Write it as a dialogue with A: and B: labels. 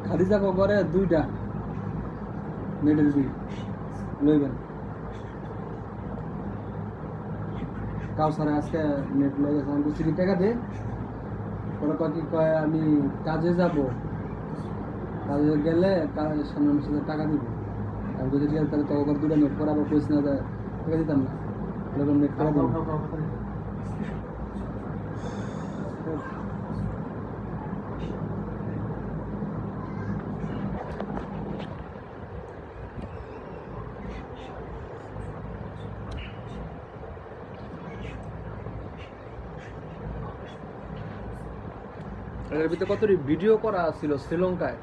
A: খাদিজা করে দুইটা নেটের বিল লইবেন কাউসারে আজকে নেট লয়ে গেছে আমি বলছি টাকা দে পরে কি কয় আমি কাজে যাব কাজে গেলে সামনে মাসে টাকা দিব আমি বলছি ঠিক আছে তাহলে তো ওখানে দুটো নেট করে আবার পয়সা না টাকা দিতাম না এরকম নেট করে দিব এর ভিতরে কত ভিডিও করা ছিল শ্রীলঙ্কায়